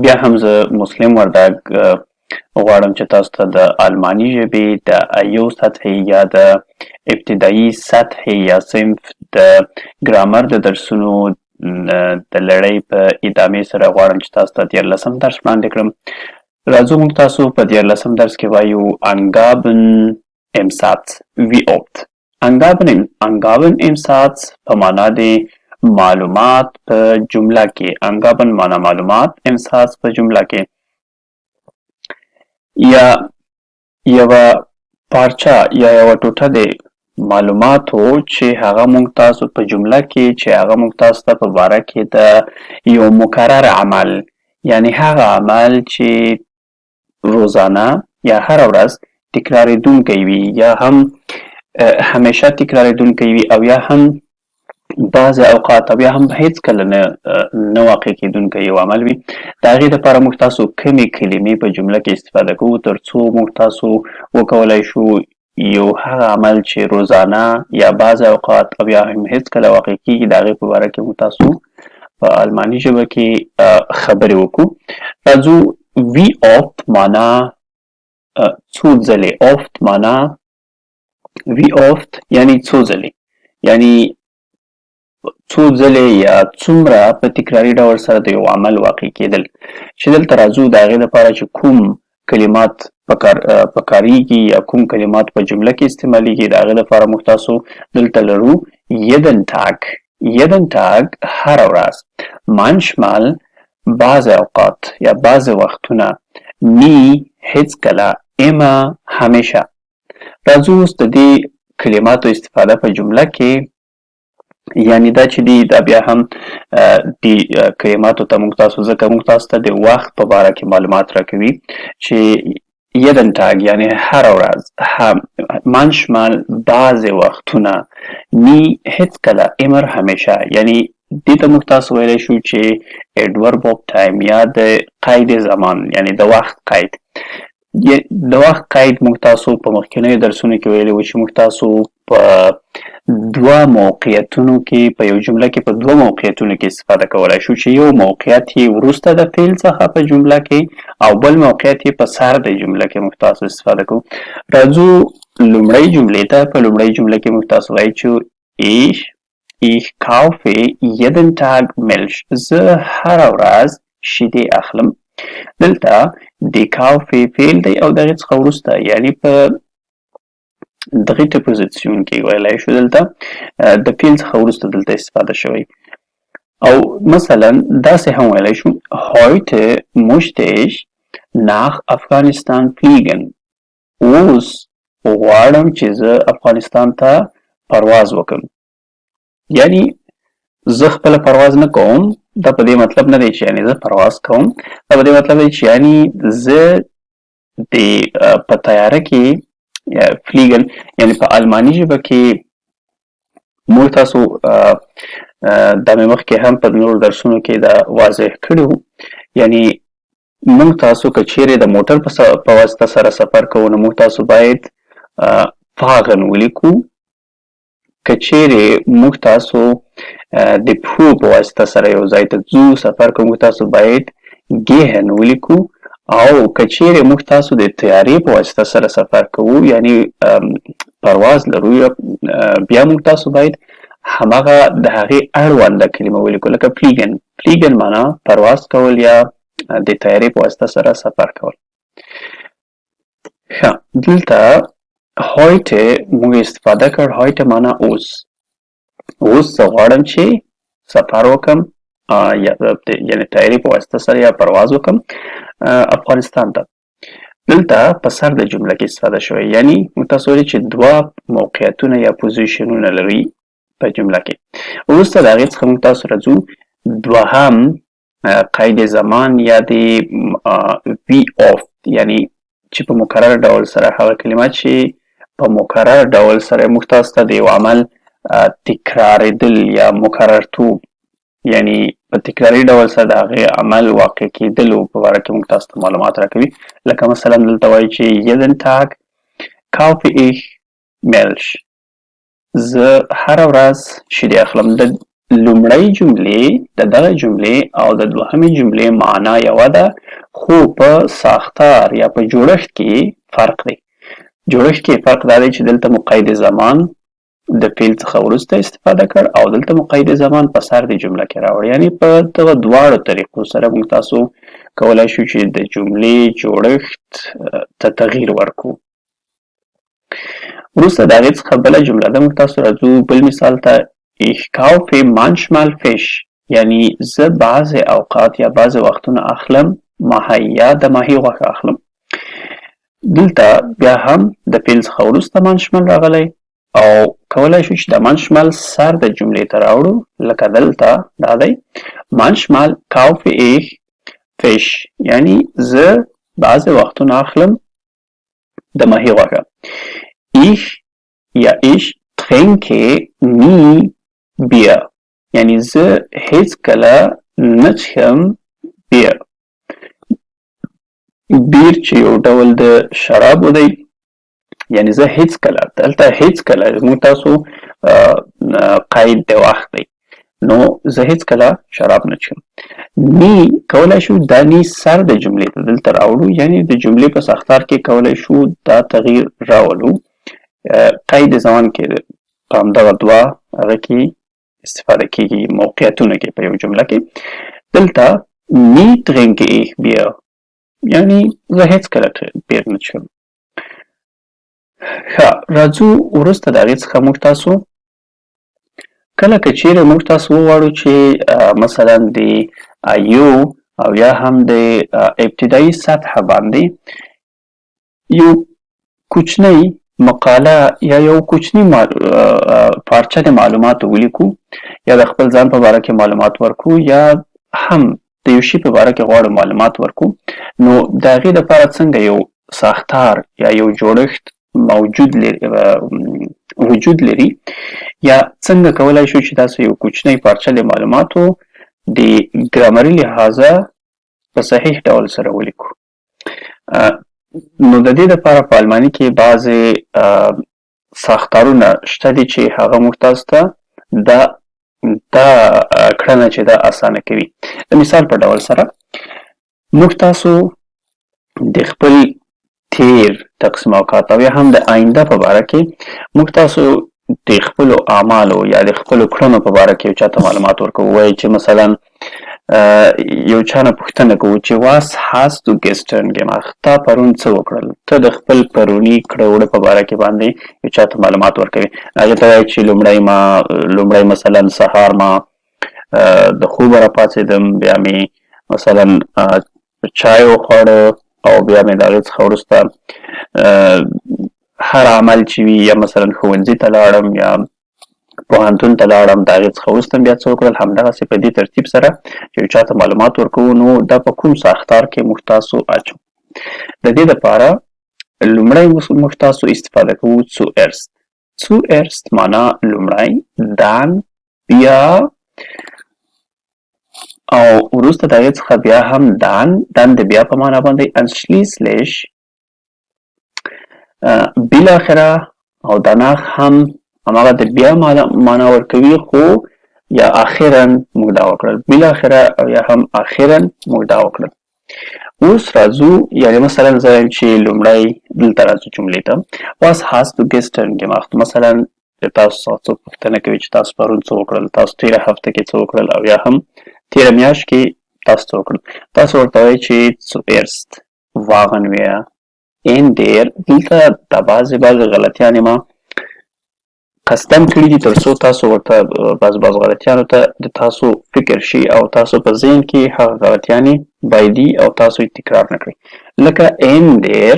بیا هم زه مسلم وردګ غواړم چې تاسو ته د آلماني ژبې د ایو سطحې یا د ابتدایي سطحې یا صنف د ګرامر د درسونو د لړۍ په ادامې سره غواړم چې تاسو ته 14 درس وړاندې کړم. راځو موږ تاسو په 14 درس کې وایو Angaben im Satz wie oft. Angaben im Satz په معنا د معلومات په جمله کې. Angaben معنا معلومات، im Satz په جمله کې. یا یوه پارچه یا یوه ټوټه د معلوماتو چې هغه موږ تاسو په جمله کې چې هغه موږ تاسو ته په باره کې د یو مکرر عمل، یعنی هغه عمل چې روزانه یا هر ورځ تکراریدونکی وي یا هم همیشه تکراریدونکی وي او یا هم بعض اوقات او یا هم هیڅ کله نه واقع کیدونکی یو عمل وي. د هغې دپاره موږ تاسو کمې کلمې په جمله کې استفاده کوو تر څو موږ تاسو وکولی شو یو هغه عمل چې روزانه یا بعض اوقات او یا هم هیڅ کله واقع کیږي د هغې په باره کې موږ تاسو په آلماني ژبه کې خبرې وکړو. راځو wie oft معنا څو ځلې، oft معنا wie oft یعنی څو ځلې، یعنی څو ځلې یا څومره په تکراري ډول سره د یو عمل واقع کېدل. چې دلته راځو د هغې لپاره چې کوم کلمات پکاریږي یا کوم کلمات په جمله کې استعمالیږي د هغې لپاره موږ تاسو دلته لرو jeden Tag هره ورځ، manchmal بعض اوقات یا بعض وختونه، nie هیڅکله، immer همیشه. راځو اوس د دې کلماتو استفاده په جمله کې، یعنی دا چې دی دا بیا هم د کلماتو ته موږ تاسو ځکه موږ تاسو ته د وخت په باره کې معلومات راکوي چې jeden Tag یعنی هره ورځ، manchmal بعضې وختونه، nie هیڅکله، immer همیشه. یعنی دې ته موږ تاسو ویلی شو چې adverb of time یا د قید زمان یعنی د وخت قید. د وخت قید موږ تاسو په مخکینیو درسونو کې ویلی و چې موږ تاسو په دوه موقعیتونو کې په یو جمله کې په دوه موقعیتونو کې استفاده کولی شو چې یو موقعیت یې وروسته د فعل څخه په جمله کې او بل موقعیت یې په سر د جمله کې موږ تاسو استفاده کوو. راځو لومړۍ جملې ته. په لومړۍ جمله کې موږ تاسو وایو چې ich kaufe jeden Tag Milch. زه هره ورځ شیدې اخلم. دلته د kaufe فعل دی او د هغې څخه وروسته یعنی په دغه پوزیسیون کې ویلی شو دلته د فعل څخه وروسته دلته استفاده شوی. او مثلا داسې هم ویلی شو heute möchte ich nach Afghanistan fliegen. اوس غواړم چې زه افغانستان ته پرواز وکړم. یعنی زه خپله پرواز نه کوم، دا په دې مطلب نه دی چې یعنی زه پرواز کوم، دا په دې مطلب دی چې یعنی زه د په تیاره کې فلیګن یعنی په آلماني ژبه کې موږ تاسو دا مې مخکې هم په نورو درسونو کې دا واضح کړي وو. یعنی موږ تاسو که چیرې د موټر په واسطه سره سفر کوو نو موږ تاسو باید fahren ولیکو. که چیرې موږ تاسو د پښو په واسطه سره یو ځای ته ځو سفر کوو موږ تاسو باید gehen ولیکو. او که چیرې موږ تاسو د طیارې په واسطه سره سفر کوو یعنی پرواز لرو بیا موږ تاسو باید هماغه د هغې اړونده کلمه ولیکو لکه فلیګن معنا پرواز کول یا د طیارې په واسطه سره سفر کول. دلته heute موږ استفاده کړ heute معنا اوس زه غواړم چې سفر وکړم یعنی طیارې په واسطه سره یا پرواز وکړم افغانستان ته. دلته په سر د جمله کې استفاده شوی یعنی موږ تاسو ویلي چې دوه موقعیتونه یا پوزیشنونه لري په جمله کې. وروسته د هغې څخه موږ تاسو راځو دوهم قید زمان یا د wie oft یعنی چې په مکرر ډول سره هغه کلمات چې په مکرر ډول سره موږ تاسو ته د یو عمل تکراریدل یا مکررتوب یعنی په تکراري ډول سره د هغې عمل واقع کېدلو په باره کې موږ تاسو ته معلومات راکوي. لکه مثلا دلته وایي چې jeden Tag kaufe ich Milch. زه هره ورځ شیدې اخلم. د لومړی جملې د دغه جملې او د دوهمې جملې معنا یوه ده، خو په ساختار یا په جوړښت کې فرق دی. جوړښت کې فرق دا دی چې دلته مو قید زمان د فعل څخه وروسته استفاده کړ او دلته مو قید زمان په سر د جمله کې راوړ. یعنی په دغه دواړو طریقو سره موږ تاسو کولای شو چې د جملې جوړښت ته تغییر ورکړو. وروسته د هغې څخه بله جمله ده، موږ تاسو راځو بل مثال ته. Ich kaufe manchmal Fisch، یعنی زه بعضې اوقات یا بعضې وختونه اخلم ماهی یا د ماهي غوښه اخلم. دلته بیا هم د فعل څخه وروسته manchmal راغلی او کولای شو چې د manchmal سر د جملې ته راوړو، لکه دلته دا دی manchmal kaufe ich Fisch، یعنی زه بعضې وختونه اخلم د ماهي غوښه. Ich یا ich trinke nie Bier، یعنی زه هیڅ کله نه څښم بیر. بیر چې یو ډول د شرابو دی، یعنی زه هیڅ کله، دلته هیڅ کله موږ تاسو قید د وخت دی، نو زه هیڅ کله شراب نه څښم. نی کولای شو دا نی سر د جملې ته دلته راوړو، یعنی د جملې په ساختار کې کولای شو دا تغییر راولو. قید زمان کې په همدغه دوه هغه کې استفاده کېږي، موقعیتونه کې په یو جمله کې. دلته نی trinke ich Bier، یعنی زه هیڅ کله بیر نه څښم. ښه، راځو وروسته د هغې څخه موږ تاسو کله که چیرې موږ تاسو وغواړو چې مثلا د یو او یا هم د ابتدایي سطح باندې یو کوچنی مقاله یا یو کوچنی پارچه د معلوماتو ولیکو، یا د خپل ځان په باره کې معلومات ورکو، یا هم د یو شي په باره کې غواړو معلومات ورکو، نو د هغې دپاره څنګه یو ساختار یا یو جوړښت وجود لري، یا څنګه کولای شو چې تاسو یو کوچنی پارچه د معلوماتو د ګرامري لحاظه په صحیح ډول سره ولیکو. نو د دې دپاره په الماني کې بعضې ساختارونه شته دي چې هغه موږ تاسو ته دا کړنه چې دا اسانه کوي. د مثال په ډول سره موږ تاسو د خپل تیر تقسیم اوقات او یا هم د آینده په باره کې موږ تاسو د خپلو اعمالو یا د خپلو کړنو په باره کې یو چاته معلومات ورکوو. وایي چې مثلا یو چا نه پوښتنه کوو چې was hast du gestern gemacht، تا پرون څه وکړل، ته د خپل پروني کړه وړه په باره کې باندې یو چاته معلومات ورکوي. هغې ته وایي چې لومړی مثلا سهار ما د خوبه راپاڅېدم، بیا مې مثلا چای وخوړه او بیا مې د هغې څخه وروسته هر عمل چې وي، یا مثلا ښوونځي ته لاړم یا پوهنتون ته لاړم، د هغې څخه وروسته بیا څه وکړل، همدغسې په دې ترتیب سره چې یو چاته معلومات ورکوو. نو دا په کوم ساختار کې موږ تاسو اچو؟ د دې دپاره لومړی موږ تاسو استفاده کوو zuerst. zuerst معنا لومړی، dann بیا، او وروسته د هغې څخه بیا هم dann د بیا په معنا باندې anschließlich، بالاخره او danach هم هماغه د بیا معنا ورکوي، خو یا اخیرا موږ دا وکړل، بالاخره او یا هم اخیرا موږ دا وکړل. اوس راځو، یعنی مثلا زه وایم چې لومړی دلته راځو جملې ته was hast du gestern gemacht، مثلا تاسو څوک پوښتنه کوي چې تاسو پرون څه وکړل، تاسو تېره هفته کې څه وکړل، او یا هم تېره میاشت کې تاسو څه وکړل. تاسو ورته وایئ چې zuerst waren wir in der، دلته دا بعضې غلطیانې ما قصدن کړي دي تر څو تاسو ورته بعض غلطیانو ته د تاسو فکر شي او تاسو په ذهن کې هغه غلطیانې بایدي او تاسو یې تکرار نه کړئ. لکه in der،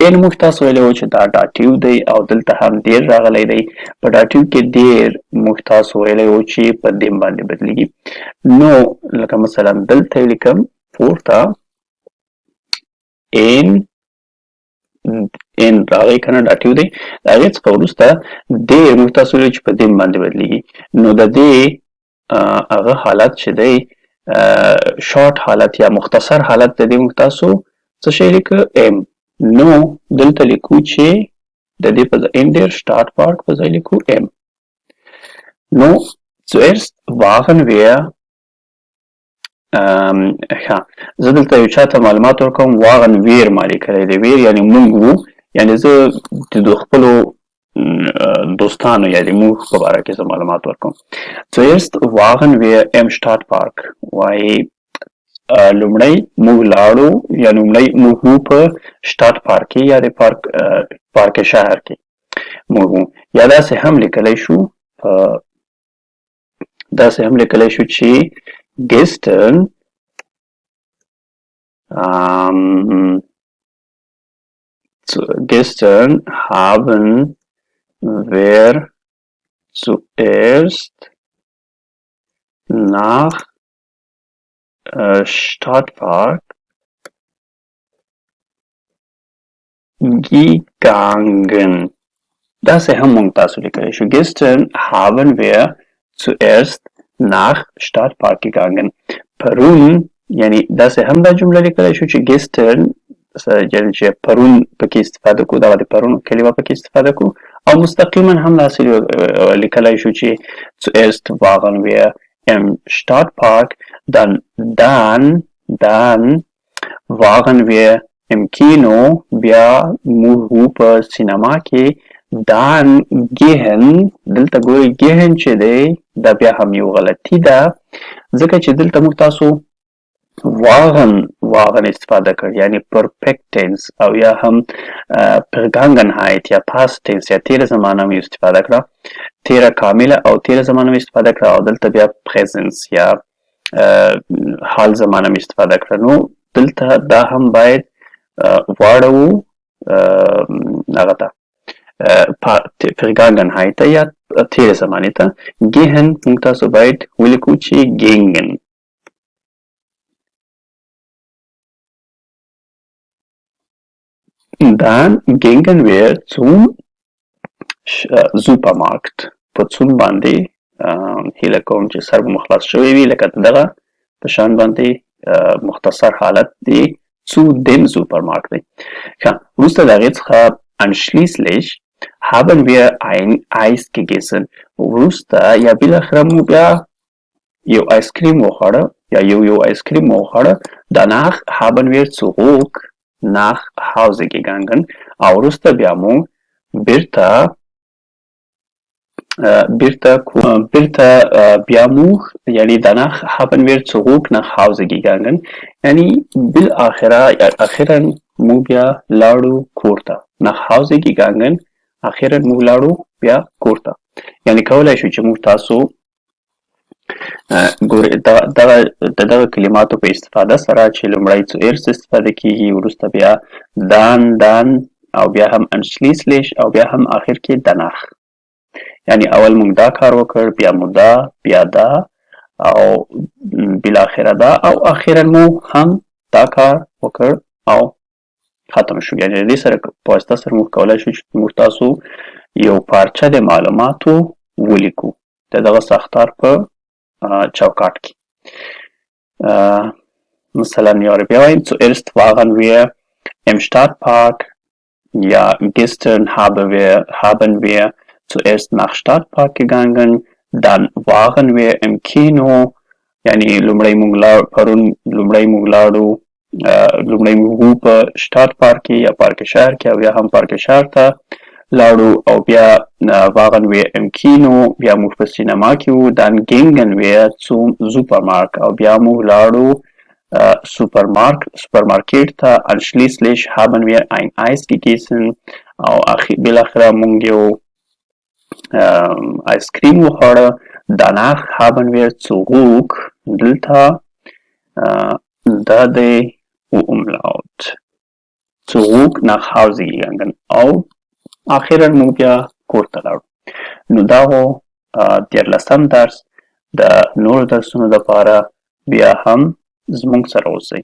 ان موږ تاسو ویلی وو چې دا ډاټیو دی او دلته هم دیر راغلی دی. په ډاټیو کې دیر موږ تاسو ویلی وو چې په دیم باندې بدلیږي. نو لکه مثلا دلته یې لیکم پورته ان راغی کنه ډاټیو دی، د هغې څخه وروسته دیر موږ تاسو ویلو چې په دیم باندې بدلیږي. نو د دې هغه حالت چې دی شارټ حالت یا مختصر حالت د دې موږ تاسو څه شی لیکو ام. نو دلته لیکو چې د دې په ځای ان ډیر سټارټ پارټ په ځای لیکو ام. نو Zuerst waren wir ښه زه دلته یو چاته معلومات ورکوم واغن ویر ما لیکلی دی ویر یعنې موږ وو یعنې زه د خپلو دوستانو یا د موږ په باره کې زه معلومات ورکوم zuerst waren wir im Stadtpark وایي لومړی موږ لاړو یا لومړی موږ وو په شټاټ پارک کې یا د پارک شهر کې موږ وو یا داسې هم لیکلی شو چې gestern gestern haben wir zuerst nach Stadtpark gegangen. Das هم مونږ تاسو لیکلی شو gestern haben wir zuerst nach Stadtpark gegangen. پرون یعنی داسې هم دا جمله لیکلی شو چې gestern یعنی چې پرون پکې استفاده کو دغه د پرون کلمه پکې استفاده کو او مستقیما هم داسې لیکلی شو چې zuerst waren wir im Stadtpark dann waren wir im Kino بیا موږ وو په سینما کې dann gehen دلته ګورئ gehen چې دی دا بیا هم یو غلطي ده ځکه چې دلته موږ تاسو واغن استفاده کړ یعنی perfect tense او یا هم vergangenheit یا past tense یا تیره زمانه مې استفاده کړه تیره کامله او تیره زمانه مې استفاده کړه او دلته بیا presence یا حال زمانه مې استفاده کړه نو دلته دا هم باید واړو هغه ته vergangenheit ته یا تیره زمانه ته gehen موږ تاسو باید ولیکو چې gingen Dann gingen wir zum Supermarkt. په zum باندې هیله کوم چې سر مو خلاص شوی وي لکه دغه په شان باندې مختصر حالت دی zu dem Supermarkt دی ښه وروسته د هغې څخه anschließlich haben wir ein Eis gegessen وروسته یا بالاخره مو بیا یو آیسکریم وخوړه یا یو آیسکریم وخوړه danach haben wir zurück nach Hause gegangen او وروسته بیا مو بیرته بیا مو یعنی danach haben wir zurück nach Hause gegangen یعنی اخیرا مو بیا لاړو کور ته nach Hause gegangen اخیرا مو لاړو بیا کور ته یعنی کولای شو چې موږ تاسو دغه کلماتو په استفاده سره چې لومړی zuerst استفاده کیږي وروسته بیا dann او بیا هم anschließlich او بیا هم آخر کې danach یعنی اول موږ دا کار وکړ بیا مو دا بیا دا او بالاخره دا او اخیرا مو هم دا کار وکړ او ختم شو یعنی دې سره په واسطه سره موږ کولی شو چې موږ تاسو یو پارچه د معلوماتو ولیکو د دغه ساختار په چوکاټ کې مثلا یاره بیا وایم zuerst waren wir im Stadtpark ja gestern haben wir zuerst nach Stadtpark gegangen dann waren wir im Kino یعنی لومړی موږ لاړو لومړی موږ وو په شټاټ پارک کې یا پارک شهر کې او بیا هم پارک شهر ته لاړو او بیا waren wir im Kino بیا موږ په سینما کې وو dann gingen wir zum Supermarkt او بیا موږ لاړو سوپرمارکیټ ته anschließlich haben wir ein Eis gegessen او بالاخره موږ یو آیسکریم وخوړه danach haben wir zurück دلته دا دی umlaut zurück nach Hause gegangen او اخیرا موږ بیا کور ته لاړو نو دا و 14 درس د نورو درسونو لپاره بیا هم زموږ سره اوسئ